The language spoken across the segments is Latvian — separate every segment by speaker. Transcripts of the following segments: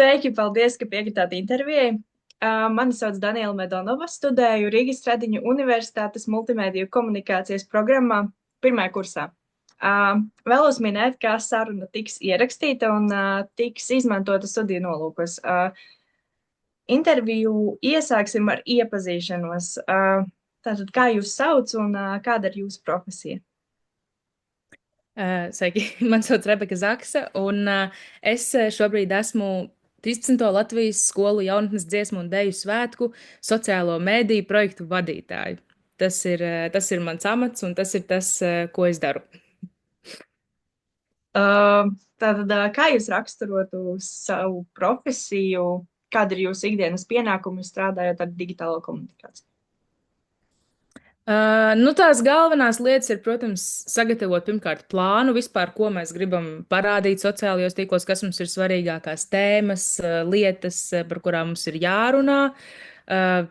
Speaker 1: Sveiki, paldies, ka piekritāt intervijai. Mani sauc Daniela Medonova, studēju Rīgas Tradiņu Universitātes multimēdiju komunikācijas programmā pirmajā kursā. Vēlos minēt, ka saruna tiks ierakstīta un tiks izmantota studiju nolūkos. Interviju iesāksim ar iepazīšanos. Tātad, kā jūs sauc un kāda ir jūsu profesija?
Speaker 2: Sveiki, man sauc Rebeka Zaksa, un es šobrīd esmu 13. Latvijas skolu jaunatnes dziesmu un deju svētku sociālo mēdīju projektu vadītāju. Tas ir mans amats, un tas ir tas, ko es daru.
Speaker 1: Tātad, kā jūs raksturotu savu profesiju? Kāda ir jūsu ikdienas pienākumi strādājot ar digitālo komunikāciju?
Speaker 2: Tās galvenās lietas ir, protams, sagatavot pirmkārt plānu vispār, ko mēs gribam parādīt sociālajos tīklos, kas mums ir svarīgākās tēmas, lietas, par kurām mums ir jārunā,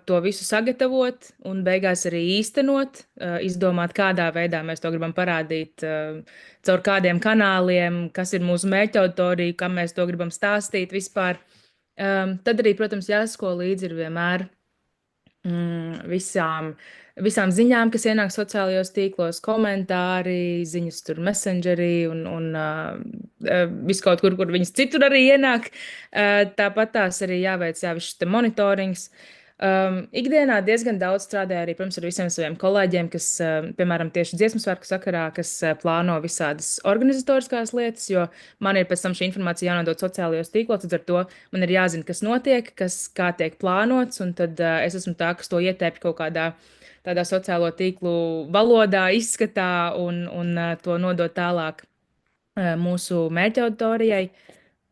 Speaker 2: to visu sagatavot un beigās arī īstenot, izdomāt, kādā veidā mēs to gribam parādīt, caur kādiem kanāliem, kas ir mūsu mērķa auditorija, kam mēs to gribam stāstīt vispār. Tad arī, protams, jāsako līdzi ir vienmēr visām ziņām, kas ienāk sociālajos tīklos, komentāri, ziņas tur messengerī un viss kaut kur, kur viņas citur arī ienāk. Tāpat tās arī jāveic viss šis te monitorings. Ikdienā diezgan daudz strādāju arī, protams, ar visiem saviem kolēģiem, kas, piemēram, tieši dziesmu svētku sakarā, kas plāno visādas organizatoriskās lietas, jo man ir pēc tam šī informācija jānodod sociālajos tīklos, līdz ar to man ir jāzina, kas notiek, kā tiek plānots, un tad es esmu tā, kas to ietēpj kaut kādā tādā sociālo tīklu valodā, izskatā un to nodot tālāk mūsu mērķa auditorijai,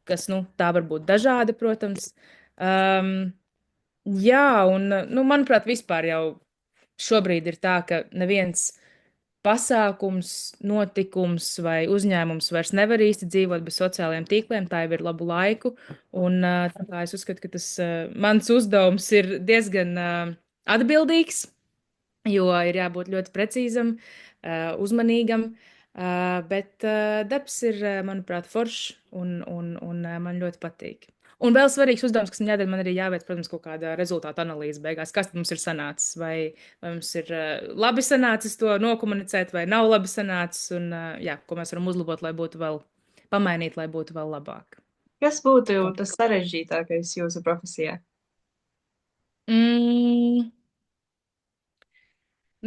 Speaker 2: kas, tā var būt dažāda, protams. Um, jā, manuprāt, vispār jau šobrīd ir tā, ka neviens pasākums, notikums vai uzņēmums vairs nevar īsti dzīvot bez sociālajiem tīkliem, tā jau ir labu laiku, un tā kā es uzskatu, ka tas mans uzdevums ir diezgan atbildīgs, jo ir jābūt ļoti precīzam, uzmanīgam, bet darbs ir, manuprāt, foršs un man ļoti patīk. Un vēl svarīgs uzdevums, kas man jādara, man arī jāveic, protams, kaut kāda rezultātu analīze beigās, kas tad mums ir sanācis, vai mums ir labi sanācis to nokomunicēt, vai nav labi sanācis, un jā, ko mēs varam uzlabot, lai būtu vēl pamainīt, lai būtu vēl labāk.
Speaker 1: Kas būtu tas sarežģītākais jūsu profesijā?
Speaker 2: Mm.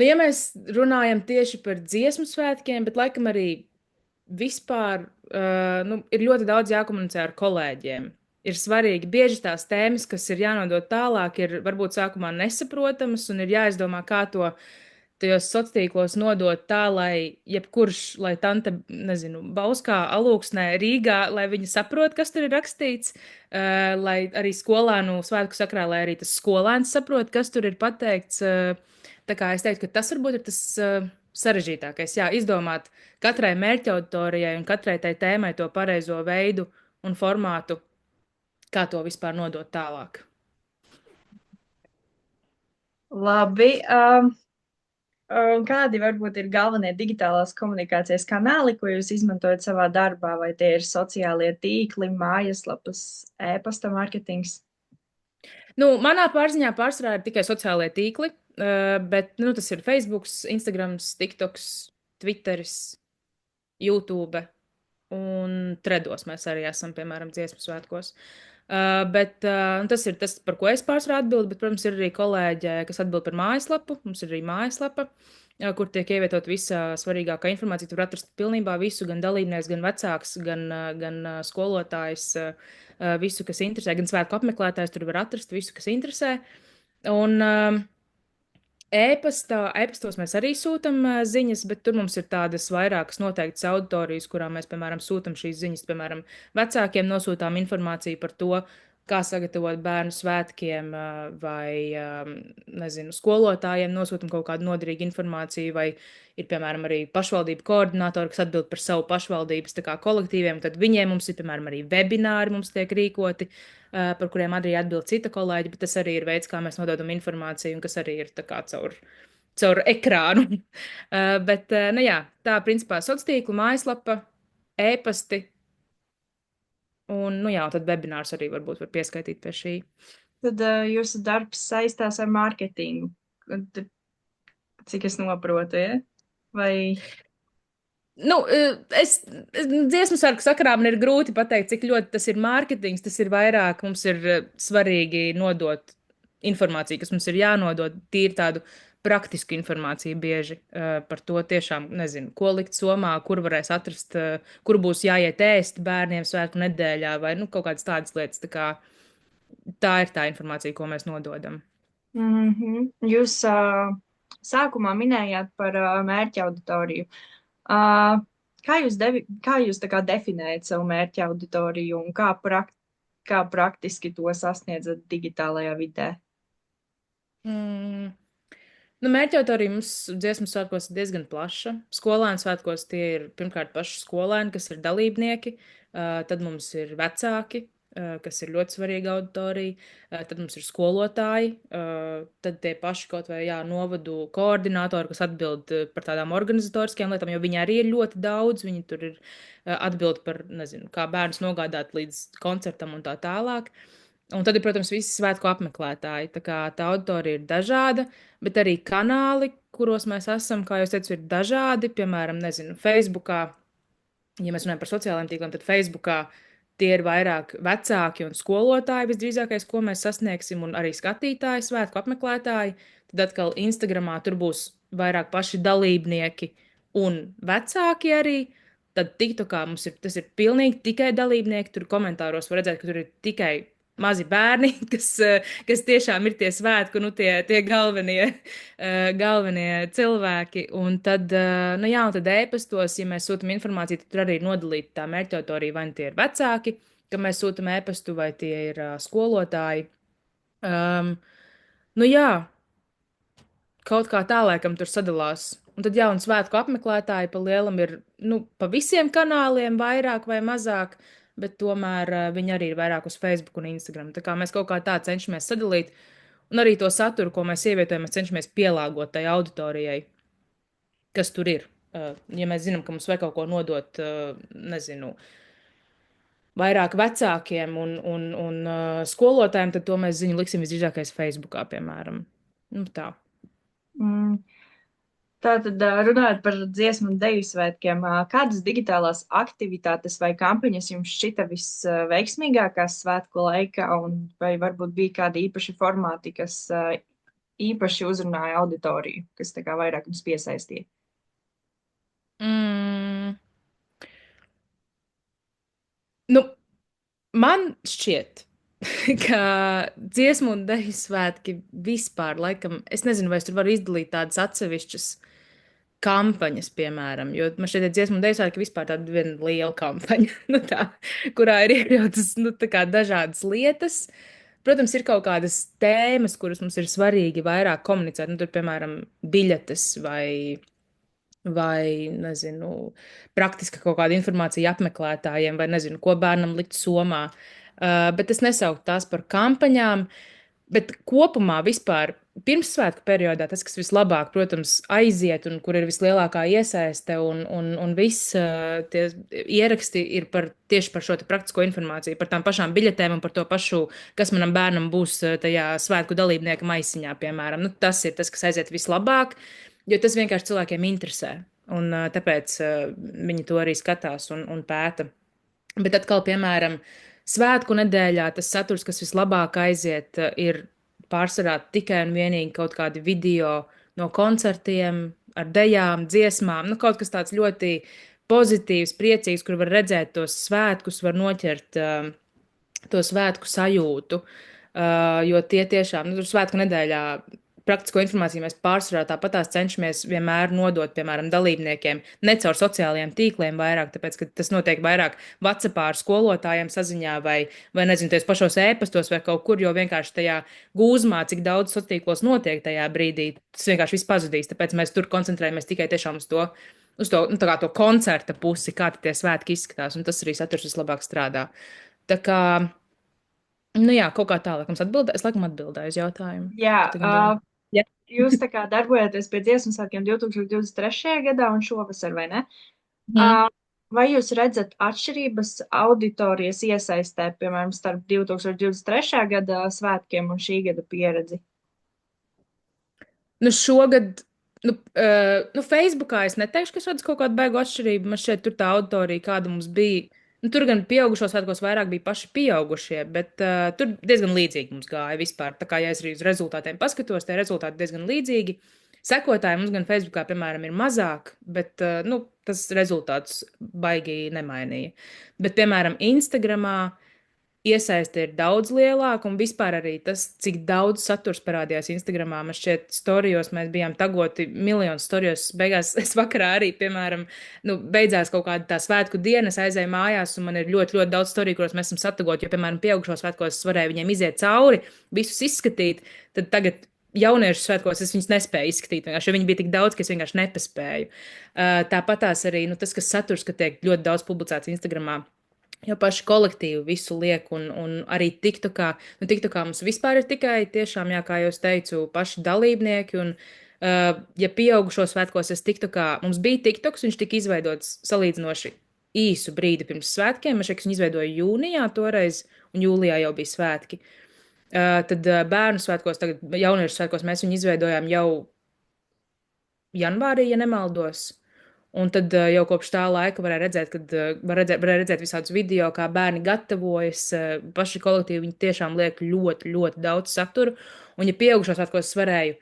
Speaker 2: Ja mēs runājam tieši par dziesmu svētkiem, bet laikam arī vispār ir ļoti daudz jākomunicē ar kolēģiem. Ir svarīgi, bieži tās tēmas, kas ir jānodod tālāk, ir varbūt sākumā nesaprotamas un ir jāizdomā, kā to tajos sociālos tīklos nodot tā, lai jebkurš, lai tante, nezinu, Bauskā, Alūksnē, Rīgā, lai viņi saprot, kas tur ir rakstīts, lai arī skolēnu svētku sakrā, lai arī tas skolēns saprot, kas tur ir pateikts. Tā kā es teiktu, ka tas varbūt ir tas sarežģītākais. Jā, izdomāt katrai mērķa auditorijai un katrai tai tēmai to pareizo veidu un formātu, kā to vispār nodot tālāk.
Speaker 1: Labi. Kādi varbūt ir galvenie digitālās komunikācijas kanāli, ko jūs izmantojat savā darbā? Vai tie ir sociālie tīkli, mājaslapas, e-pasta mārketings?
Speaker 2: Manā pārziņā pārsvarā ir tikai sociālie tīkli, bet tas ir Facebook, Instagram, TikToks, Twitteris, YouTube un Tredos mēs arī esam, piemēram, dziesmu svētkos. Tas ir tas, par ko es pārsvarā atbildu, bet, protams, ir arī kolēģi, kas atbild par mājaslapu. Mums ir arī mājaslapa, kur tiek ievietot visa svarīgākā informācija. Tur atrast pilnībā visu, gan dalībnieks, gan vecāks, gan skolotājs, visu, kas interesē, gan svētku apmeklētājs. Tur var atrast visu, kas interesē. Un e-pastos mēs arī sūtām ziņas, bet tur mums ir tādas vairākas noteiktas auditorijas, kurām mēs, piemēram, sūtām šīs ziņas. Piemēram, vecākiem nosūtām informāciju par to, kā sagatavot bērnu svētkiem, vai, nezinu, skolotājiem nosūtām kaut kādu noderīgu informāciju, vai ir, piemēram, arī pašvaldību koordinātori, kas atbild par savu pašvaldības tā kā kolektīviem, tad viņiem mums ir, piemēram, arī webināri mums tiek rīkoti, par kuriem arī atbild cita kolēģi, bet tas arī ir veids, kā mēs nododam informāciju, un kas arī ir tā kā caur ekrānu. Jā, tā principā sociālo tīklu mājaslapa, e-pasti Un, nu jā, tad webinārs arī varbūt var pieskaitīt pie šī.
Speaker 1: Tad jūsu darbs saistās ar mārketingu, cik es noprotu, ja? Vai...
Speaker 2: Nu, dziesmu sārku sakarā man ir grūti pateikt, cik ļoti tas ir mārketings. Tas ir vairāk mums ir svarīgi nodot informāciju, kas mums ir jānodod, tīri tādu praktisku informāciju bieži par to tiešām, nezinu, ko likt somā, kur varēs atrast, kur būs jāiet ēst bērniem svētku nedēļā vai, nu, kaut kādas tādas lietas. Tā ir tā informācija, ko mēs nododam.
Speaker 1: Jūs sākumā minējāt par mērķa auditoriju. Uh, kā jūs tā kā definējat savu mērķa auditoriju un kā praktiski to sasniedzat digitālajā vidē?
Speaker 2: Mm. Nu, mērķautorija mums dziesmu svētkos ir diezgan plaša. Skolēnu svētkos tie ir pirmkārt paši skolēni, kas ir dalībnieki, tad mums ir vecāki, kas ir ļoti svarīga auditorija, tad mums ir skolotāji, tad tie paši kaut vai jā, novadu koordinātori, kas atbild par tādām organizatoriskajām lietām, jo viņi arī ir ļoti daudz, viņi tur ir atbild par, nezinu, kā bērnus nogādāt līdz koncertam un tā tālāk. Un tad ir, protams, visi svētku apmeklētāji. Tā kā tā auditorija ir dažāda, bet arī kanāli, kuros mēs esam, kā jau teicu, ir dažādi. Piemēram, nezinu, Facebookā, ja mēs runājam par sociālajiem tīkliem, tad Facebookā tie ir vairāk vecāki un skolotāji visdrīzākais, ko mēs sasniegsim, un arī skatītāji, svētku apmeklētāji. Tad atkal Instagramā tur būs vairāk paši dalībnieki un vecāki arī. Tad TikTokā mums ir, tas ir pilnīgi tikai dalībnieki. Tur komentāros var redzēt, ka tur ir tikai mazi bērni, kas tiešām ir tie svētku, nu, tie galvenie cilvēki. Un tad, nu jā, un tad ēpastos, ja mēs sūtam informāciju, tad tur arī ir nodalīta tā mērķautorija, vai tie ir vecāki, ka mēs sūtam ēpastu, vai tie ir skolotāji. Nu jā, kaut kā tā laikam tur sadalās. Un tad jaunu svētku apmeklētāji pa lielam ir, nu, pa visiem kanāliem vairāk vai mazāk, bet tomēr viņi arī ir vairāk uz Facebook un Instagram. Tā kā mēs kaut kā tā cenšamies sadalīt, un arī to saturu, ko mēs ievietojam, mēs cenšamies pielāgot tai auditorijai, kas tur ir. Ja mēs zinām, ka mums vajag kaut ko nodot, nezinu, vairāk vecākiem un skolotājiem, tad to mēs ziņu liksim visdrīzākais Facebookā, piemēram. Nu, tā.
Speaker 1: Mm. Tātad, runājot par dziesmu un deju svētkiem, kādas digitālās aktivitātes vai kampaņas jums šķita visveiksmīgākās svētku laikā, un vai varbūt bija kādi īpaši formāti, kas īpaši uzrunāja auditoriju, kas tā kā vairāk jums piesaistīja?
Speaker 2: Nu, man šķiet, ka dziesmu un deju svētki vispār, laikam, es nezinu, vai es tur varu izdalīt tādas atsevišķas kampaņas, piemēram, jo man šķiet, ka dziesmu un deju svētki vispār tāda viena liela kampaņa, nu tā, kurā ir iekļautas, nu, tā kā dažādas lietas. Protams, ir kaut kādas tēmas, kuras mums ir svarīgi vairāk komunicēt, nu, tur, piemēram, biļetes vai, nezinu, praktiska kaut kāda informācija apmeklētājiem, vai nezinu, ko bērnam likt somā. Bet es nesauktu tās par kampaņām. Bet kopumā vispār pirmssvētku periodā tas, kas vislabāk, protams, aiziet un kur ir vislielākā iesaiste un viss tie ieraksti ir tieši par šo te praktisko informāciju, par tām pašām biļetēm un par to pašu, kas manam bērnam būs tajā svētku dalībnieka maisiņā, piemēram. Nu, tas ir tas, kas aiziet vislabāk, jo tas vienkārši cilvēkiem interesē. Un tāpēc viņi to arī skatās un pēta. Bet atkal, piemēram, svētku nedēļā tas saturs, kas vislabāk aiziet, ir pārsvarā tikai un vienīgi kaut kādi video no koncertiem, ar dejām, dziesmām. Nu, kaut kas tāds ļoti pozitīvs, priecīgs, kur var redzēt tos svētkus, var noķert to svētku sajūtu. Jo tie tiešām, nu, tur svētku nedēļā praktisko informāciju mēs pārsvarā tāpatās cenšamies vienmēr nodot, piemēram, dalībniekiem, ne caur sociālajiem tīkliem vairāk, tāpēc, ka tas notiek vairāk WhatsAppā ar skolotājiem saziņā vai nezinu, ties pašos ēpastos vai kaut kur, jo vienkārši tajā gūzmā, cik daudz sociālos tīklos notiek tajā brīdī, tas vienkārši viss pazudīs, tāpēc mēs tur koncentrējamies tikai tiešām uz to, nu, tā kā to koncerta pusi, kā tie svētki izskatās, un tas arī saturs vislabāk strādā. Tā kā, nu jā, kaut kā tālāk mums atbildē, es laikam atbildēju uz jautājumu.
Speaker 1: Jā,
Speaker 2: Ja.
Speaker 1: jūs tā kā darbojaties pie dziesmu svētkiem 2023. gadā un šovasar, vai ne?
Speaker 2: Mhm.
Speaker 1: Vai jūs redzat atšķirības auditorijas iesaistē, piemēram, starp 2023. gada svētkiem un šī gada pieredzi?
Speaker 2: Nu, šogad, Facebookā es neteikšu, ka es redzu kaut kādu beigu atšķirību. Man šķiet, tur tā auditorija, kāda mums bija. Nu, tur gan pieaugušos svētkos vairāk bija paši pieaugušie, bet tur diezgan līdzīgi mums gāja vispār. Tā kā ja es arī uz rezultātiem paskatos, tie rezultāti diezgan līdzīgi. Sekotāji mums gan Facebookā, piemēram, ir mazāk, bet tas rezultāts baigi nemainīja. Bet, piemēram, Instagramā iesaisti ir daudz lielāka, un vispār arī tas, cik daudz saturs parādījās Instagramā. Man šķiet, storijos mēs bijām tagoti miljonu storijos. Beigās es vakarā arī, piemēram, beidzās kaut kāda tā svētku diena, es aizēju mājās, un man ir ļoti, ļoti daudz storiju, kuros mēs esam satagoti, jo, piemēram, pieaugušo svētkos es varēju viņiem iziet cauri, visus izskatīt, tad tagad jauniešu svētkos es viņus nespēju izskatīt, jo viņi bija tik daudz, ka es vienkārši nepaspēju. Tāpatās arī tas, kas saturs, ka tiek ļoti daudz publicēts Instagramā. Jo paši kolektīvi visu liek, un arī TikTokā. TikTokā mums vispār ir tikai tiešām, jā, kā jau es teicu, paši dalībnieki. Un, ja pieaugušo svētkos es TikTokā, mums bija TikToks, viņš tika izveidots salīdzinoši īsu brīdi pirms svētkiem. Man šeit viņu izveidoja jūnijā toreiz, un jūlijā jau bija svētki. Tad bērnu svētkos, tagad jauniešu svētkos mēs viņu izveidojām jau janvārī, ja nemaldos. Un tad jau kopš tā laika varēja redzēt, varēja redzēt visādus video, kā bērni gatavojas. Paši kolektīvi viņi tiešām liek ļoti, ļoti daudz satura. Un, ja pieaugušos svētkos es varēju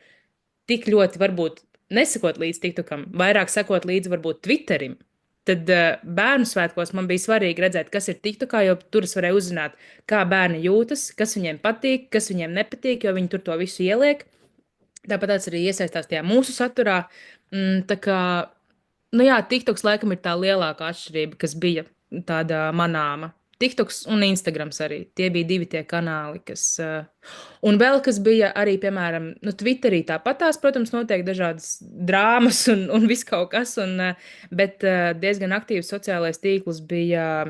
Speaker 2: tik ļoti, varbūt nesakot līdz TikTokam, vairāk sakot līdzi varbūt Twitterim, tad bērnu svētkos man bija svarīgi redzēt, kas ir TikTokā, jo tur es varēju uzzināt, kā bērni jūtas, kas viņiem patīk, kas viņiem nepatīk, jo viņi tur to visu ieliek. Tāpat arī iesaistās tajā mūsu saturā. Tā kā jā, TikToks laikam ir tā lielākā atšķirība, kas bija tāda manāma. TikToks un Instagrams arī. Tie bija divi tie kanāli, kas. Un vēl kas bija arī, piemēram, Twitterī tāpatās, protams, notiek dažādas drāmas un viss kaut kas, bet diezgan aktīvs sociālais tīkls bija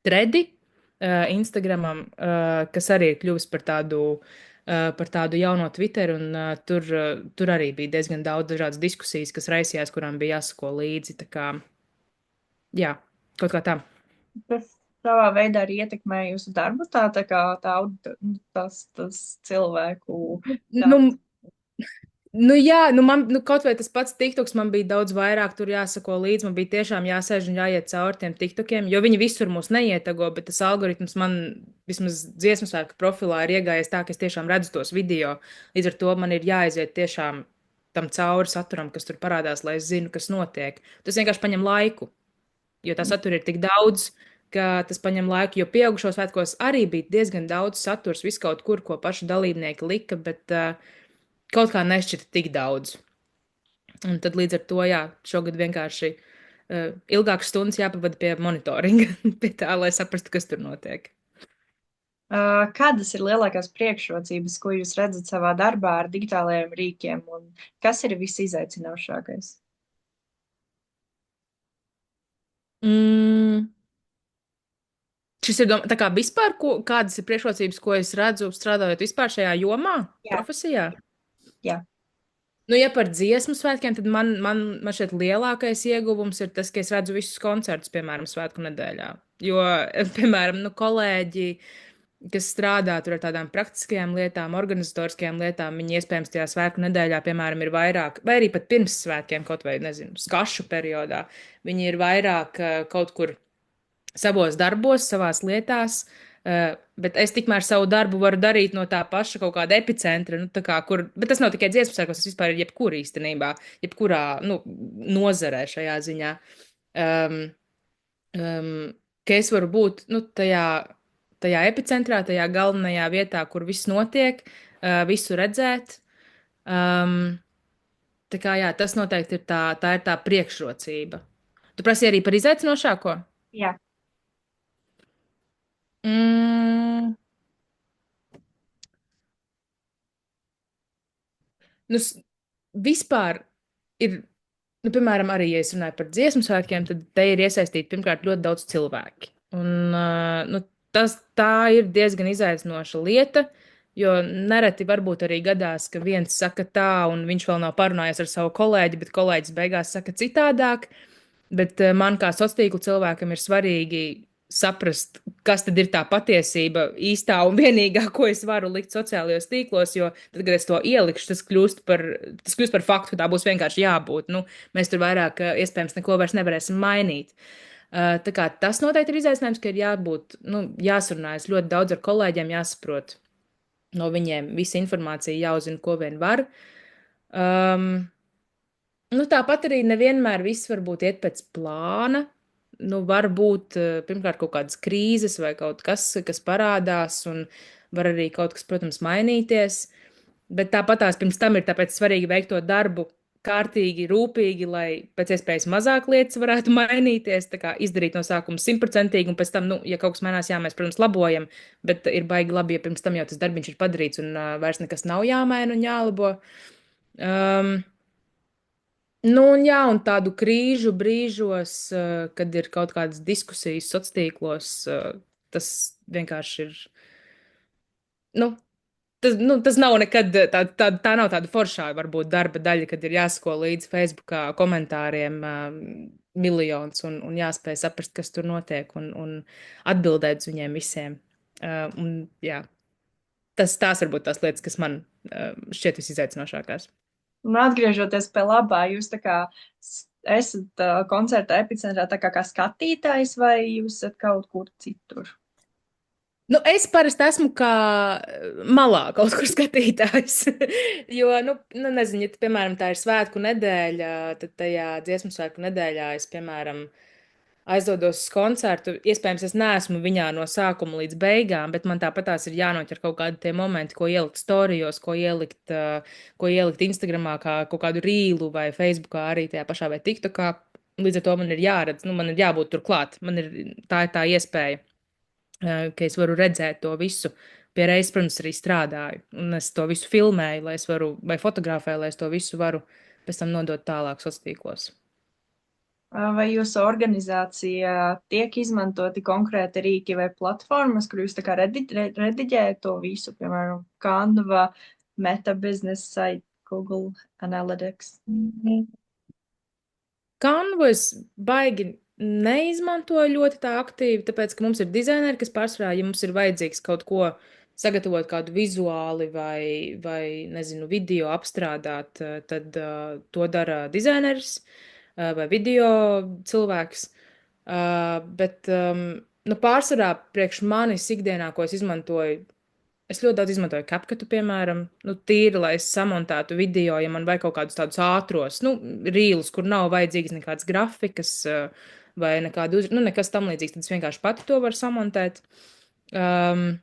Speaker 2: Tredi Instagramam, kas arī ir kļuvis par tādu jauno Twitter, un tur arī bija diezgan daudz dažādas diskusijas, kas raisījās, kurām bija jāsako līdzi. Tā kā, jā, kaut kā tā.
Speaker 1: Tas savā veidā arī ietekmē jūsu darbu, tā kā tas cilvēku
Speaker 2: Nu,
Speaker 1: daudz.
Speaker 2: jā, kaut vai tas pats TikToks man bija daudz vairāk, tur jāsako līdzi, man bija tiešām jāsēž un jāiet cauri tiem TikTokiem, jo viņi visur mūs neietago, bet tas algoritms man vismaz dziesmu svētku profilā ir iegājies tā, ka es tiešām redzu tos video. Līdz ar to man ir jāaiziet tiešām tam cauri saturam, kas tur parādās, lai es zinu, kas notiek. Tas vienkārši paņem laiku, jo tā satura ir tik daudz, ka tas paņem laiku, jo pieaugušo svētkos arī bija diezgan daudz saturs, viskaut kur, ko paši dalībnieki lika, bet kaut kā nešķita tik daudz. Un tad līdz ar to, jā, šogad vienkārši ilgākas stundas jāpavada pie monitoringa, pie tā, lai saprastu, kas tur notiek.
Speaker 1: Kādas ir lielākās priekšrocības, ko jūs redzat savā darbā ar digitālajiem rīkiem, un kas ir visizaicinošākais?
Speaker 2: Mm. Šis ir tā kā vispār, kādas ir priekšrocības, ko es redzu strādājot vispār šajā jomā,
Speaker 1: Jā,
Speaker 2: profesijā?
Speaker 1: jā.
Speaker 2: Ja par dziesmu svētkiem, tad man šeit lielākais ieguvums ir tas, ka es redzu visus koncertus, piemēram, svētku nedēļā. Jo, piemēram, kolēģi, kas strādā tur ar tādām praktiskajām lietām, organizatoriskajām lietām, viņi iespējams tajā svētku nedēļā, piemēram, ir vairāk, vai arī pat pirms svētkiem, kaut vai, nezinu, skašu periodā, viņi ir vairāk kaut kur savos darbos, savās lietās. Bet es tikmēr savu darbu varu darīt no tā paša kaut kāda epicentra, bet tas nav tikai dziesmu sēkos, tas vispār ir jebkur īstenībā, jebkurā nozarē šajā ziņā. Ka es varu būt tajā epicentrā, tajā galvenajā vietā, kur viss notiek, visu redzēt. Tā kā jā, tas noteikti ir tā ir tā priekšrocība. Tu prasīji arī par izaicinošāko?
Speaker 1: Jā.
Speaker 2: Mm. Vispār ir, piemēram, arī, ja es runāju par dziesmu svētkiem, tad te ir iesaistīti pirmkārt ļoti daudz cilvēki. Un tā ir diezgan izaicinoša lieta, jo nereti varbūt arī gadās, ka viens saka tā, un viņš vēl nav parunājis ar savu kolēģi, bet kolēģis beigās saka citādāk. Bet man kā sociālo tīklu cilvēkam ir svarīgi saprast, kas tad ir tā patiesība īstā un vienīgā, ko es varu likt sociālajos tīklos, jo tad, kad es to ielikšu, tas kļūst par faktu, tā būs vienkārši jābūt. Nu, mēs tur vairāk iespējams neko vairs nevarēsim mainīt. Tā kā tas noteikti ir izaicinājums, ka ir jābūt, nu, jāsarunājas ļoti daudz ar kolēģiem, jāsaprot no viņiem visa informācija, jāuzzina, ko vien var. Um, Nu, tāpat arī nevienmēr viss varbūt iet pēc plāna. Nu, var būt pirmkārt kaut kādas krīzes vai kaut kas, kas parādās, un var arī kaut kas, protams, mainīties. Bet tāpat tās pirms tam ir tāpēc svarīgi veikt to darbu kārtīgi, rūpīgi, lai pēc iespējas mazāk lietas varētu mainīties. Tā kā izdarīt no sākuma simtprocentīgi, un pēc tam, nu, ja kaut kas mainās, jā, mēs, protams, labojam, bet ir baigi labi, ja pirms tam jau tas darbiņš ir padarīts un vairs nekas nav jāmaina un jālabo. Um, Nu, un jā, un tādu krīžu brīžos, kad ir kaut kādas diskusijas sociālos tīklos, tas vienkārši ir. Nu, tas nav nekad tā nav tāda foršā, varbūt, darba daļa, kad ir jāsako līdzi Facebookā komentāriem miljons un jāspēj saprast, kas tur notiek un atbildēt uz viņiem visiem. Jā, tās varbūt tās lietas, kas man šķiet visizaicinošākās.
Speaker 1: Un atgriežoties pie labā, jūs tā kā esat koncerta epicentrā tā kā skatītājs vai jūs esat kaut kur citur?
Speaker 2: Nu, es parasti esmu kā malā kaut kur skatītājs. Jo, nu, nezinu, ja, piemēram, tā ir svētku nedēļa, tad tajā dziesmu svētku nedēļā es, piemēram, aizdodos uz koncertu. Iespējams, es neesmu viņā no sākuma līdz beigām, bet man tāpatās ir jānoķer kaut kādi tie momenti, ko ielikt storijos, ko ielikt Instagramā, kā kaut kādu rīlu vai Facebookā, arī tajā pašā vai TikTokā. Līdz ar to man ir jāredz, nu, man ir jābūt turklāt. Tā ir tā iespēja, ka es varu redzēt to visu. Pie reizes, protams, arī strādāju, un es to visu filmēju, lai es varu, vai fotografēju, lai es to visu varu pēc tam nodot tālāk sociālos tīklos.
Speaker 1: Vai jūsu organizācijā tiek izmantoti konkrēti rīki vai platformas, kur jūs tā kā rediģējat to visu, piemēram, Canva, Meta Business Site, Google Analytics?
Speaker 2: Canvu es baigi neizmantoju ļoti tā aktīvi, tāpēc, ka mums ir dizaineri, kas pārsvarā, ja mums ir vajadzīgs kaut ko sagatavot, kādu vizuāli vai nezinu, video apstrādāt, tad to dara dizaineris vai video cilvēks. Bet nu, pārsvarā priekš manis ikdienā, ko es izmantoju, es ļoti daudz izmantoju CapCutu, piemēram, nu, tīri, lai es samontētu video, ja man vajag kaut kādus tādus ātros, nu, rīlus, kur nav vajadzīgas nekādas grafikas vai nekādu, nu, nekas tam līdzīgs, tad es vienkārši pati to varu samontēt. Um,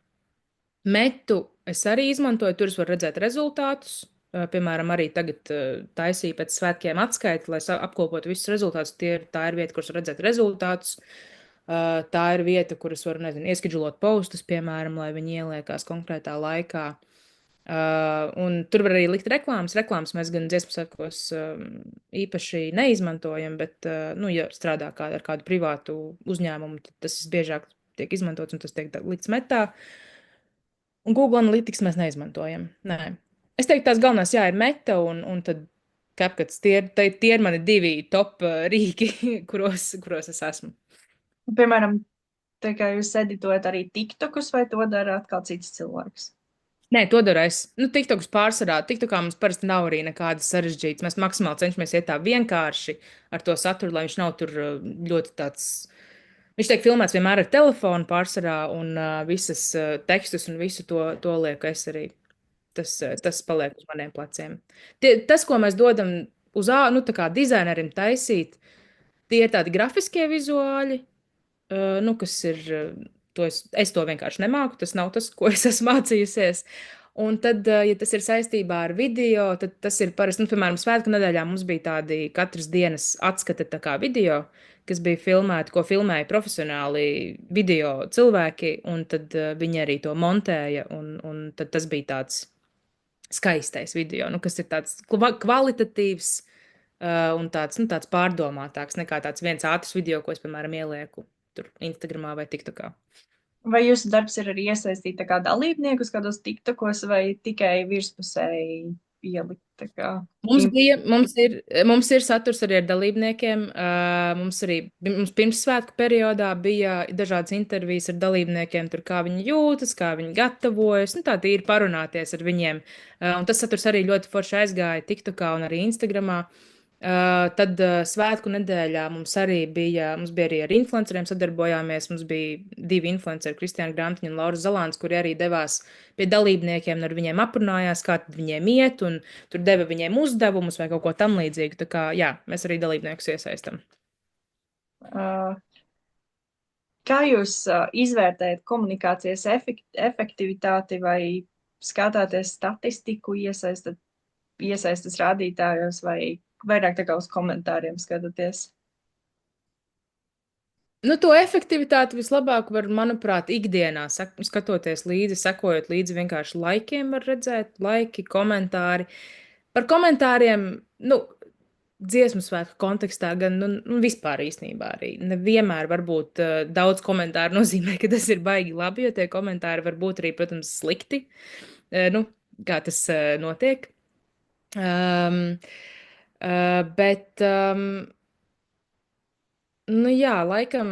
Speaker 2: Metu es arī izmantoju, tur es varu redzēt rezultātus. Piemēram, arī tagad taisīju pēc svētkiem atskaiti, lai apkopotu visus rezultātus. Tā ir vieta, kur var redzēt rezultātus. Tā ir vieta, kur es varu, nezinu, ieskidžulot postus, piemēram, lai viņi ieliekās konkrētā laikā. Un tur var arī likt reklāmas. Reklāmas mēs gan dziesmu svētkos īpaši neizmantojam, bet, nu, ja strādā ar kādu privātu uzņēmumu, tad tas biežāk tiek izmantots un tas tiek likts metā. Un Google Analytics mēs neizmantojam. Nē. Es teiktu, tās galvenās, jā, ir Meta un tad CapCuts. Tie ir mani divi top rīki, kuros es esmu.
Speaker 1: Piemēram, tā kā jūs editojat arī TikTokus, vai to dara atkal cits cilvēks?
Speaker 2: Nē, to daru es. Nu, TikToks pārsvarā. TikTokā mums parasti nav arī nekādas sarežģītas. Mēs maksimāli cenšamies iet tā vienkārši ar to saturu, lai viņš nav tur ļoti tāds. Viņš tiek filmēts vienmēr ar telefonu pārsvarā un visas tekstus un visu to lieku es arī. Tas paliek uz maniem pleciem. Tas, ko mēs dodam nu, tā kā dizainerim taisīt, tie ir tādi grafiskie vizuāļi, nu, kas ir, es to vienkārši nemāku, tas nav tas, ko es esmu mācījusies. Un tad, ja tas ir saistībā ar video, tad tas ir parasti, nu, piemēram, svētku nedēļā mums bija tādi katras dienas atskata tā kā video, kas bija filmēti, ko filmēja profesionāli video cilvēki, un tad viņi arī to montēja, un tad tas bija tāds skaistais video, nu, kas ir tāds kvalitatīvs un tāds pārdomātāks nekā tāds viens ātrs video, ko es, piemēram, ielieku tur Instagramā vai TikTokā.
Speaker 1: Vai jūsu darbs ir arī iesaistīt tā kā dalībniekus kādos TikTokos vai tikai virspusēji ielikt. Tā kā,
Speaker 2: Mums bija, mums ir saturs arī ar dalībniekiem. Mums pirmssvētku periodā bija dažādas intervijas ar dalībniekiem, tur kā viņi jūtas, kā viņi gatavojas, nu tā tīri parunāties ar viņiem. Un tas saturs arī ļoti forši aizgāja TikTokā un arī Instagramā. Tad svētku nedēļā mums bija arī ar influenceriem sadarbojāmies. Mums bija divi influenceri, Kristiāna Grantiņa un Laura Zalāns, kuri arī devās pie dalībniekiem un ar viņiem aprunājās, kā tad viņiem iet, un tur deva viņiem uzdevumus vai kaut ko tam līdzīgu. Tā kā, jā, mēs arī dalībniekus iesaistam.
Speaker 1: uh, kā jūs izvērtējat komunikācijas efektivitāti vai skatāties statistiku, iesaistas rādītājos vai vairāk tā kā uz komentāriem skatāties?
Speaker 2: Nu, to efektivitāti vislabāk var, manuprāt, ikdienā skatoties līdzi, sekojot līdzi vienkārši laikiem, var redzēt, laiki, komentāri. Par komentāriem, nu, dziesmu svētku kontekstā, gan nu, vispār īstenībā arī. Nevienmēr varbūt daudz komentāru nozīmē, ka tas ir baigi labi, jo tie komentāri var būt arī, protams, slikti. Nu, kā tas notiek. Um, bet nu jā, laikam,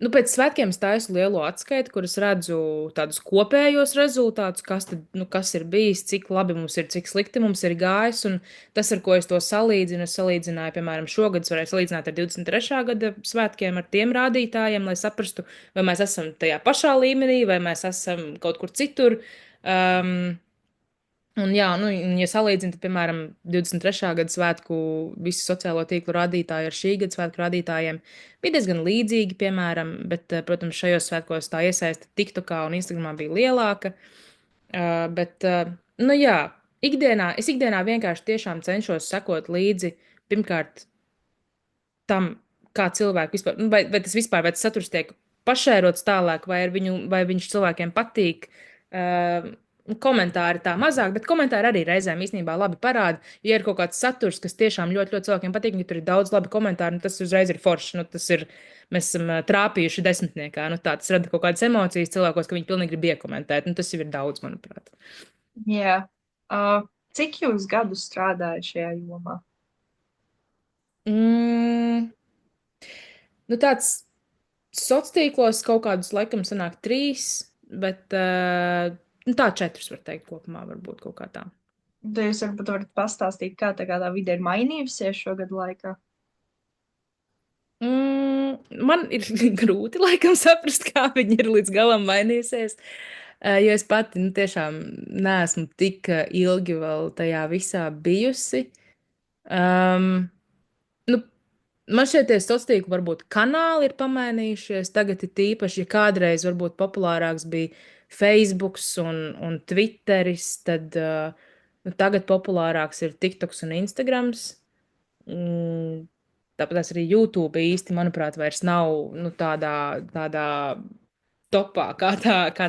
Speaker 2: nu pēc svētkiem es taisu lielo atskaiti, kur es redzu tādus kopējos rezultātus, kas tad, nu, kas ir bijis, cik labi mums ir, cik slikti mums ir gājis, un tas, ar ko es to salīdzinu, es salīdzināju, piemēram, šogad es varēju salīdzināt ar 23. gada svētkiem, ar tiem rādītājiem, lai saprastu, vai mēs esam tajā pašā līmenī, vai mēs esam kaut kur citur. Um, Un, jā, nu, un, ja salīdzinām, tad, piemēram, 23. gada svētku visu sociālo tīklu rādītāji ar šī gada svētku rādītājiem bija diezgan līdzīgi, piemēram, bet, protams, šajos svētkos tā iesaiste TikTokā un Instagramā bija lielāka. Nu, jā, es ikdienā vienkārši tiešām cenšos sekot līdzi, pirmkārt, tam, kā cilvēki vispār, nu, vai tas vispār, vai tas saturs tiek pašērots tālāk, vai viņš cilvēkiem patīk. Komentāri tā mazāk, bet komentāri arī reizēm īstenībā labi parāda. Ja ir kaut kāds saturs, kas tiešām ļoti, ļoti cilvēkiem patīk, ja tur ir daudz labi komentāru, nu, tas uzreiz ir forši. Nu, mēs esam trāpījuši desmitniekā. Nu, tā, tas rada kaut kādas emocijas cilvēkos, ka viņi pilnīgi grib iekomentēt. Nu, tas jau ir daudz, manuprāt.
Speaker 1: Jā. Cik jūs gadus strādājat šajā jomā?
Speaker 2: Mm, nu, tāds sociālos tīklos kaut kādus laikam sanāk 3, bet nu, tā 4 var teikt kopumā, varbūt kaut kā tā.
Speaker 1: Tad jūs varbūt varat pastāstīt, kā tā vide ir mainījusies šo gadu laikā?
Speaker 2: Man ir grūti laikam saprast, kā viņi ir līdz galam mainījusies, jo es pati nu, tiešām neesmu tik ilgi vēl tajā visā bijusi. Um, nu, Man šķiet, tie sociālie tīkli, varbūt kanāli ir pamainījušies. Tagad ir tīpaši, ja kādreiz varbūt populārāks bija Facebook un Twitteris, tad nu, tagad populārāks ir TikToks un Instagrams. Mm, Tāpat arī YouTube īsti, manuprāt, vairs nav nu, tādā topā, kā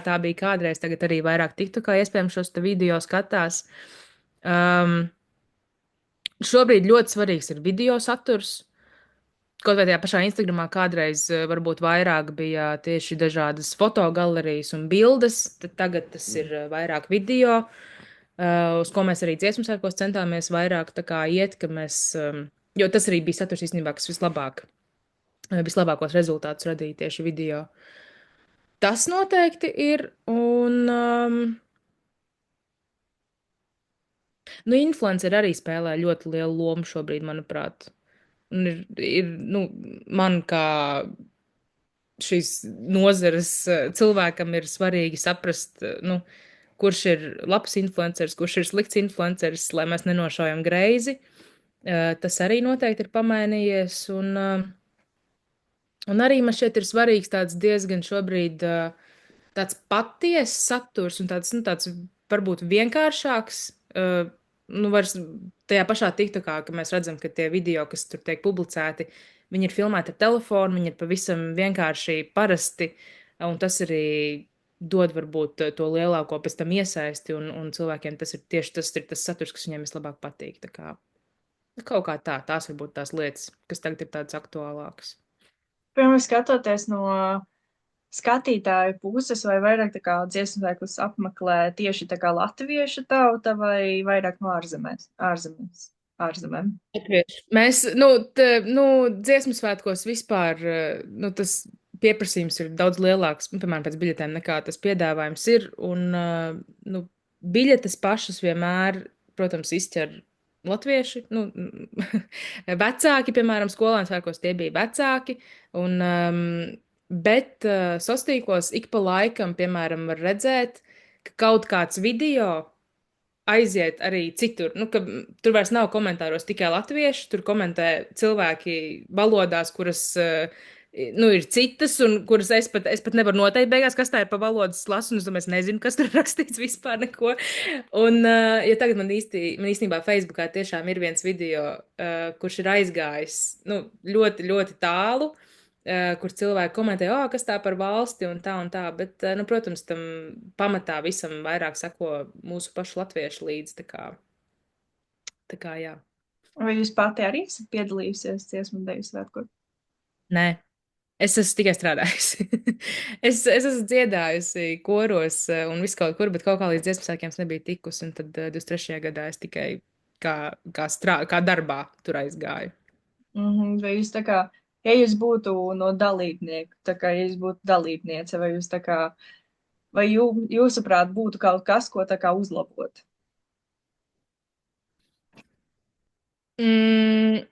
Speaker 2: tā bija kādreiz. Tagad arī vairāk TikTokā iespējams šos te video skatās. Um, Šobrīd ļoti svarīgs ir video saturs. Kaut vai tajā pašā Instagramā kādreiz varbūt vairāk bija tieši dažādas fotogalerijas un bildes, tad tagad tas ir vairāk video, uz ko mēs arī dziesmu svētkos centāmies vairāk tā kā iet, ka mēs, jo tas arī bija saturs īstenībā, kas vislabākos rezultātus radīja tieši video. Tas noteikti ir, un, nu, influenceri arī spēlē ļoti lielu lomu šobrīd, manuprāt. Un nu, man kā šīs nozares cilvēkam ir svarīgi saprast, nu, kurš ir labs influenceris, kurš ir slikts influenceris, lai mēs nenošaujam greizi. Tas arī noteikti ir pamainījies. Un arī man šķiet ir svarīgs tāds diezgan šobrīd tāds patiess saturs un tāds, nu, tāds varbūt vienkāršāks. Nu, vairs tajā pašā TikTokā, ka mēs redzam, ka tie video, kas tur tiek publicēti, viņi ir filmēti ar telefonu, viņi ir pavisam vienkārši parasti, un tas arī dod varbūt to lielāko pēc tam iesaisti, un cilvēkiem tas ir tieši tas saturs, kas viņiem vislabāk patīk. Tā kā kaut kā tā, tās varbūt tās lietas, kas tagad ir tādas aktuālākas.
Speaker 1: Pirmā skatoties no skatītāju puses, vai vairāk tā kā dziesmu svētkus apmeklē tieši tā kā latviešu tauta, vai vairāk no ārzemēm?
Speaker 2: Latvieši. Mēs, dziesmu svētkos vispār, tas pieprasījums ir daudz lielāks, piemēram, pēc biļetēm nekā tas piedāvājums ir, un, biļetes pašas vienmēr, protams, izķer latvieši, vecāki, piemēram, skolēnu svētkos tie bija vecāki, un, bet sostīkos ik pa laikam, piemēram, var redzēt, ka kaut kāds video aiziet arī citur. Tur vairs nav komentāros tikai latvieši, tur komentē cilvēki valodās, kuras ir citas, un kuras es pat nevaru noteikt beigās, kas tā ir pa valodas lasu, un es domāju, es nezinu, kas tur rakstīts vispār neko. Un, ja tagad man īstenībā Facebookā tiešām ir viens video, kurš ir aizgājis, ļoti, ļoti tālu, kur cilvēki komentē, kas tā par valsti un tā, bet, protams, tam pamatā visam vairāk sako mūsu pašu latviešu līdzi, tā kā jā.
Speaker 1: Vai jūs pati arī esat piedalījusies dziesmu un deju svētkos?
Speaker 2: Nē, es esmu tikai strādājusi. Es esmu dziedājusi koros un visu kaut kur, bet kaut kā līdz dziesmu svētkiem es nebiju tikusi, un tad 23. gadā es tikai kā darbā tur aizgāju.
Speaker 1: Vai jūs tā kā, ja jūs būtu no dalībnieku, tā kā, ja jūs būtu dalībniece, vai jūs tā kā, vai jūsuprāt būtu kaut kas, ko tā kā uzlabot?
Speaker 2: Mm,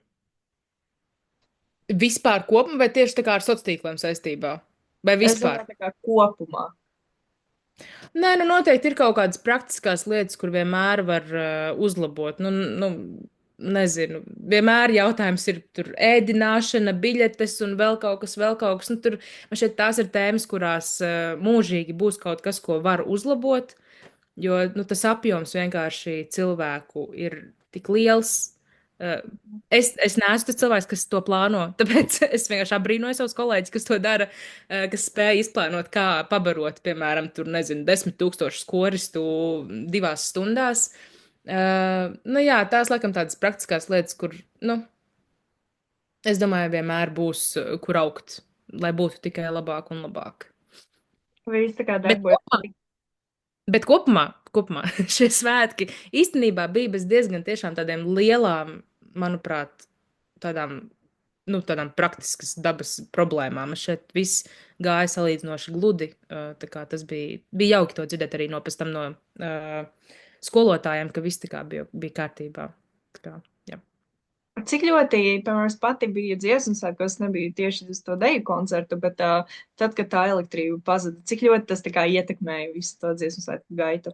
Speaker 2: Vispār kopumā vai tieši tā kā ar sociāliem tīkliem saistībā? Vai
Speaker 1: Es
Speaker 2: vispār?
Speaker 1: domāju, tā kā kopumā.
Speaker 2: Nē, noteikti ir kaut kādas praktiskās lietas, kur vienmēr var uzlabot. Nezinu, vienmēr jautājums ir tur ēdināšana, biļetes un vēl kaut kas, vēl kaut kas. Tur man šķiet, tās ir tēmas, kurās mūžīgi būs kaut kas, ko var uzlabot, jo tas apjoms vienkārši cilvēku ir tik liels. Uh, es neesmu tas cilvēks, kas to plāno, tāpēc es vienkārši apbrīnoju savus kolēģus, kas to dara, kas spēj izplānot, kā pabarot, piemēram, tur, nezinu, 10,000 skoristu 2 stundās. Jā, tās, laikam, tādas praktiskās lietas, kur, es domāju, vienmēr būs, kur augt, lai būtu tikai labāk un labāk.
Speaker 1: Vai jūs tā kā
Speaker 2: Bet
Speaker 1: darbojaties?
Speaker 2: Bet kopumā šie svētki īstenībā bija bez diezgan tiešām tādiem lielām, manuprāt, tādām, tādām praktiskas dabas problēmām. Man šeit viss gāja salīdzinoši gludi. Tā kā tas bija jauki to dzirdēt arī pēc tam no skolotājiem, ka viss tā kā bija kārtībā. Tā kā, jā.
Speaker 1: Cik ļoti, piemēram, es pati biju dziesmu svētkos, nebiju tieši uz to deju koncertu, bet tad, kad tā elektrība pazuda, cik ļoti tas tā kā ietekmēja visu to dziesmu svētku gaitu?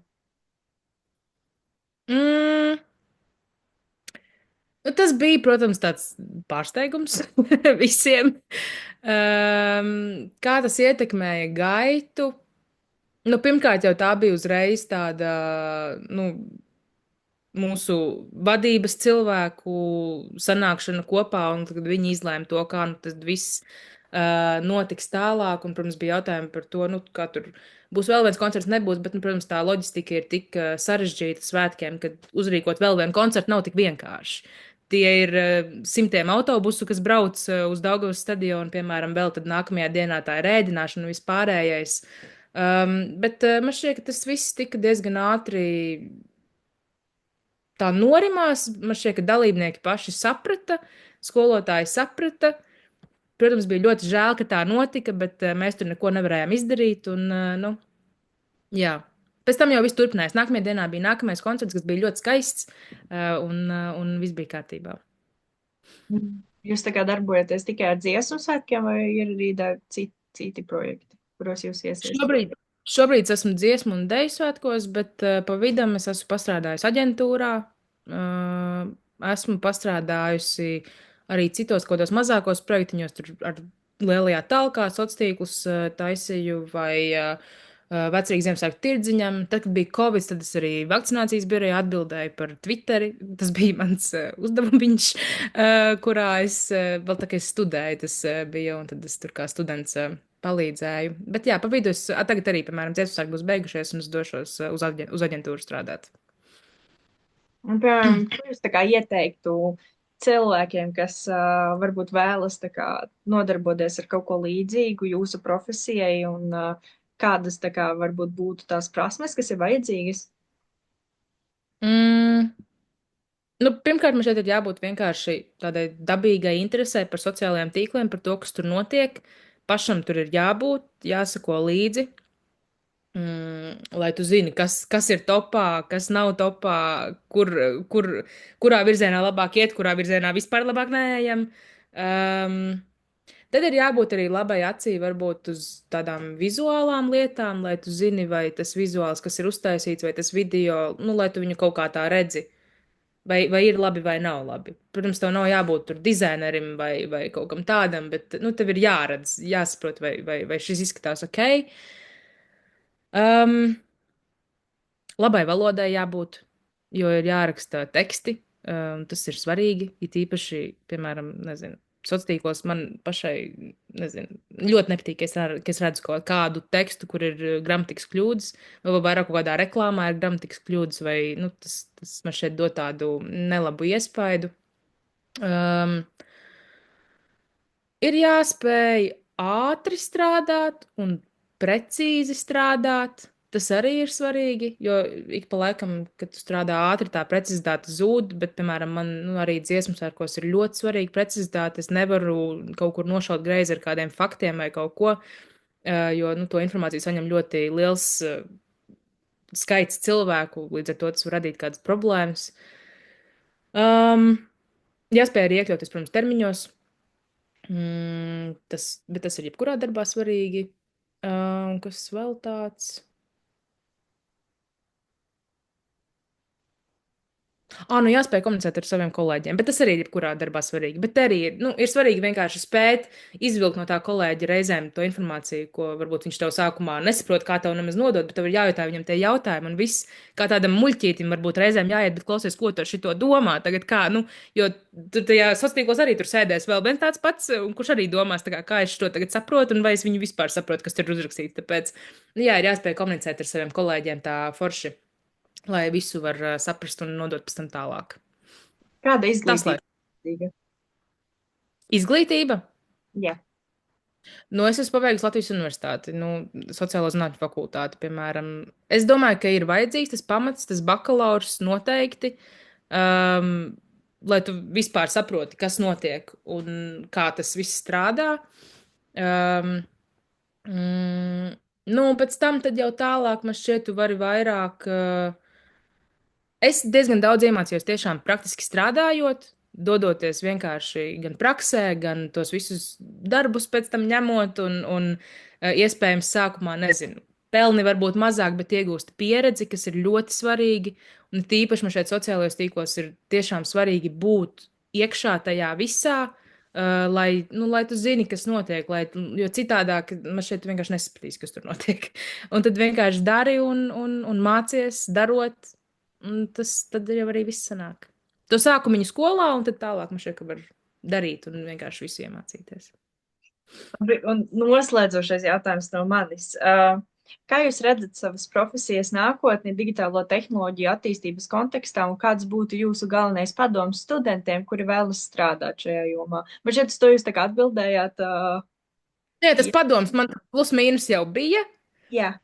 Speaker 2: Mm, Tas bija, protams, tāds pārsteigums visiem. Kā tas ietekmēja gaitu? Pirmkārt, jau tā bija uzreiz tāda, mūsu vadības cilvēku sanākšana kopā, un kad viņi izlēma to, kā tas viss notiks tālāk. Un, protams, bija jautājumi par to, kā tur būs vēl viens koncerts, nebūs, bet, protams, tā loģistika ir tik sarežģīta svētkiem, ka uzrīkot vēl vienu koncertu nav tik vienkārši. Tie ir simtiem autobusu, kas brauc uz Daugavas stadionu, piemēram, vēl tad nākamajā dienā tā ir ēdināšana un vispārējais. Bet man šķiet, ka tas viss tika diezgan ātri tā norimās. Man šķiet, ka dalībnieki paši saprata, skolotāji saprata. Protams, bija ļoti žēl, ka tā notika, bet mēs tur neko nevarējām izdarīt. Jā. Pēc tam jau viss turpinājās. Nākamajā dienā bija nākamais koncerts, kas bija ļoti skaists, un viss bija kārtībā.
Speaker 1: Jūs tā kā darbojaties tikai ar dziesmu svētkiem, vai ir arī citi projekti, kuros jūs iesaistīties?
Speaker 2: Šobrīd esmu dziesmu un deju svētkos, bet pa vidam es esmu pastrādājusi aģentūrā. Esmu pastrādājusi arī citos kaut kādos mazākos projektiņos, tur ar lielajā talkā sociālos tīklus taisīju vai vecrīgas Ziemassvētku tirdziņam. Tad, kad bija Covid, tad es arī vakcinācijas birojā atbildēju par Twitteri. Tas bija mans uzdevumiņš, kurā es vēl tā kā es studēju, tas bija, un tad es tur kā students palīdzēju. Bet jā, pa vidu es tagad arī, piemēram, Ziemassvētku būs beigušies, un es došos uz aģentūru strādāt.
Speaker 1: Un, piemēram, ko jūs tā kā ieteiktu cilvēkiem, kas varbūt vēlas tā kā nodarboties ar kaut ko līdzīgu jūsu profesijai un kādas tā kā varbūt būtu tās prasmes, kas ir vajadzīgas?
Speaker 2: Mm. Nu, pirmkārt, man šeit ir jābūt vienkārši tādai dabīgai interesē par sociālajiem tīkliem, par to, kas tur notiek. Pašam tur ir jābūt, jāsako līdzi, lai tu zini, kas ir topā, kas nav topā, kur, kur, kurā virzienā labāk iet, kurā virzienā vispār labāk neejam. Um, Tad ir jābūt arī labai acī, varbūt uz tādām vizuālām lietām, lai tu zini, vai tas vizuāls, kas ir uztaisīts, vai tas video, nu, lai tu viņu kaut kā tā redzi. Vai ir labi, vai nav labi. Protams, tev nav jābūt tur dizainerim vai kaut kam tādam, bet nu, tev ir jāredz, jāsaprot, vai šis izskatās ok. Um, Labai valodai jābūt, jo ir jāraksta teksti. Tas ir svarīgi. It īpaši, piemēram, nezinu, sociālos tīklos man pašai, nezinu, ļoti nepatīk, ka es redzu kaut kādu tekstu, kur ir gramatikas kļūdas, vai vairāk kaut kādā reklāmā ir gramatikas kļūdas, vai nu, tas man šeit dod tādu nelabu iespaidu. Um, Ir jāspēj ātri strādāt un precīzi strādāt. Tas arī ir svarīgi, jo ik pa laikam, kad tu strādā ātri, tā precizitāte zūd, bet, piemēram, man nu, arī dziesmu sērkos ir ļoti svarīga precizitāte. Es nevaru kaut kur nošaut greizi ar kādiem faktiem vai kaut ko, jo nu, to informāciju saņem ļoti liels skaits cilvēku, līdz ar to tas var radīt kādas problēmas. Jāspēj arī iekļauties, protams, termiņos. Bet tas ir jebkurā darbā svarīgi. Kas vēl tāds? Nu jāspēj komunicēt ar saviem kolēģiem, bet tas arī ir jebkurā darbā svarīgi. Bet arī ir svarīgi vienkārši spēt izvilkt no tā kolēģa reizēm to informāciju, ko varbūt viņš tev sākumā nesaprot, kā tev nemaz nodot, bet tev ir jājautā viņam tie jautājumi, un viss kā tādam muļķītim varbūt reizēm jāiet, bet klausies, ko tu ar šito domā tagad kā, jo tur tajā sastīklos arī tur sēdēs vēl viens tāds pats, un kurš arī domās, kā es to tagad saprotu, un vai es viņu vispār saprotu, kas tur uzrakstīts. Tāpēc, jā, ir jāspēj komunicēt ar saviem kolēģiem tā forši, lai visu var saprast un nodot pēc tam tālāk.
Speaker 1: Kāda
Speaker 2: Tas, lai
Speaker 1: izglītība?
Speaker 2: izglītība.
Speaker 1: Jā.
Speaker 2: Es esmu pabeigusi Latvijas Universitāti, sociālo zinātņu fakultāti, piemēram. Es domāju, ka ir vajadzīgs tas pamats, tas bakalaurs noteikti, lai tu vispār saproti, kas notiek un kā tas viss strādā. Pēc tam tad jau tālāk man šķiet, tu vari vairāk. Es diezgan daudz iemācījos tiešām praktiski strādājot, dodoties vienkārši gan praksē, gan tos visus darbus pēc tam ņemot, un iespējams sākumā, nezinu, pelni varbūt mazāk, bet iegūst pieredzi, kas ir ļoti svarīgi. Un tīpaši man šeit sociālajos tīklos ir tiešām svarīgi būt iekšā tajā visā, lai tu zini, kas notiek, jo citādāk man šeit vienkārši nesapratīs, kas tur notiek. Un tad vienkārši dari un mācies darot. Un tad jau arī viss sanāk. To sāku viņu skolā, un tad tālāk man šeit var darīt un vienkārši visu iemācīties.
Speaker 1: Un noslēdzošais jautājums no manis. Kā jūs redzat savas profesijas nākotni digitālo tehnoloģiju attīstības kontekstā, un kāds būtu jūsu galvenais padoms studentiem, kuri vēlas strādāt šajā jomā? Bet šeit to jūs tā kā atbildējāt.
Speaker 2: Nē, tas padoms man plus mīnus jau bija.
Speaker 1: Jā.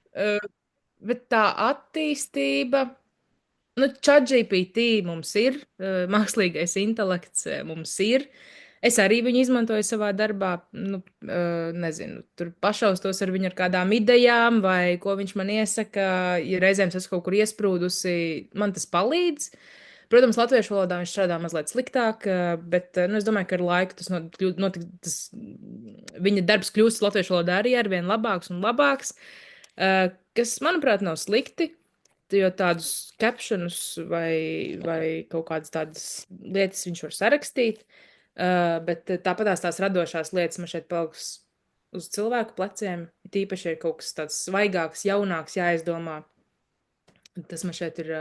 Speaker 2: Bet tā attīstība. ChatGPT mums ir, mākslīgais intelekts mums ir. Es arī viņu izmantoju savā darbā. Nezinu, tur pašaustos ar viņu ar kādām idejām, vai ko viņš man iesaka. Ja reizēm es kaut kur iesprūdusi, man tas palīdz. Protams, latviešu valodā viņš strādā mazliet sliktāk, bet es domāju, ka ar laiku viņa darbs kļūst latviešu valodā arī arvien labāks un labāks, kas, manuprāt, nav slikti. Jo tādus captionus vai kaut kādas tādas lietas viņš var sarakstīt, bet tāpatās tās radošās lietas man šeit paliks uz cilvēku pleciem. Tīpaši ir kaut kas tāds svaigāks, jaunāks jāizdomā. Tas man šeit ir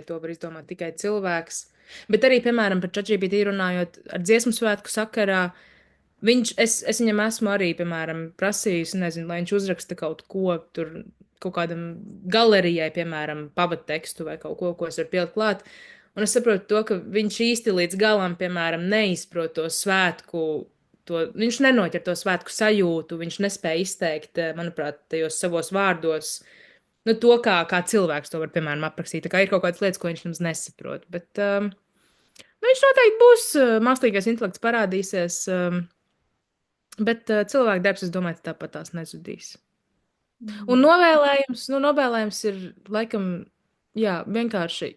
Speaker 2: to var izdomāt tikai cilvēks. Bet arī, piemēram, par ChatGPT runājot ar dziesmu svētku sakarā, es viņam esmu arī, piemēram, prasījusi, nezinu, lai viņš uzraksta kaut ko tur, kaut kādam galerijai, piemēram, pavadtekstu vai kaut ko es varu pielikt klāt. Un es saprotu to, ka viņš īsti līdz galam, piemēram, neizprot to svētku, viņš nenoķer to svētku sajūtu, viņš nespēja izteikt, manuprāt, tajos savos vārdos, nu, to, kā cilvēks to var, piemēram, aprakstīt. Tā kā ir kaut kādas lietas, ko viņš nemaz nesaprot. Bet nu, viņš noteikti būs, mākslīgais intelekts parādīsies, bet cilvēku darbs, es domāju, tāpat tās nezudīs. Un novēlējums ir, laikam, jā, vienkārši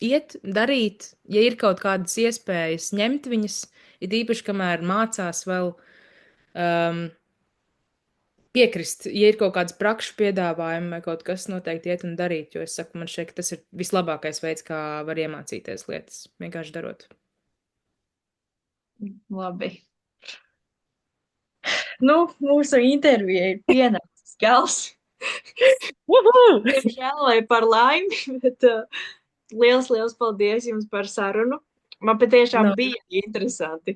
Speaker 2: iet, darīt, ja ir kaut kādas iespējas, ņemt viņas, it īpaši, kamēr mācās vēl piekrist, ja ir kaut kāds prakšu piedāvājumi vai kaut kas, noteikti iet un darīt, jo es saku, man šķiet, ka tas ir vislabākais veids, kā var iemācīties lietas, vienkārši darot.
Speaker 1: Labi. Nu, mūsu intervija ir pienācis gals. Diemžēl vai par laimi, bet liels paldies jums par sarunu. Man patiešām bija interesanti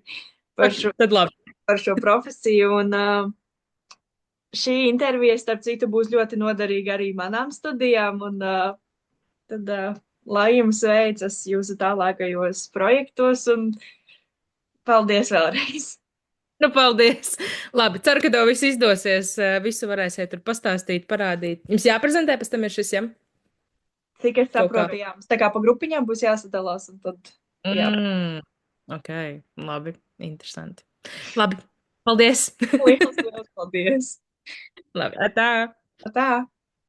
Speaker 1: par šo profesiju. Un šī intervija, starp citu, būs ļoti noderīga arī manām studijām. Un tad lai jums veicas jūsu tālākajos projektos. Un paldies vēlreiz!
Speaker 2: Nu, paldies! Labi, ceru, ka tev viss izdosies. Visu varēsiet tur pastāstīt, parādīt. Jums jāprezentē, pēc tam ir šis, ja?
Speaker 1: Cik es saprotu, jā. Tā kā pa grupiņām būs jāsadalās, un tad jā.
Speaker 2: Ok, labi, interesanti. Labi, paldies!
Speaker 1: Liels paldies!
Speaker 2: Labi, tā!
Speaker 1: Tā!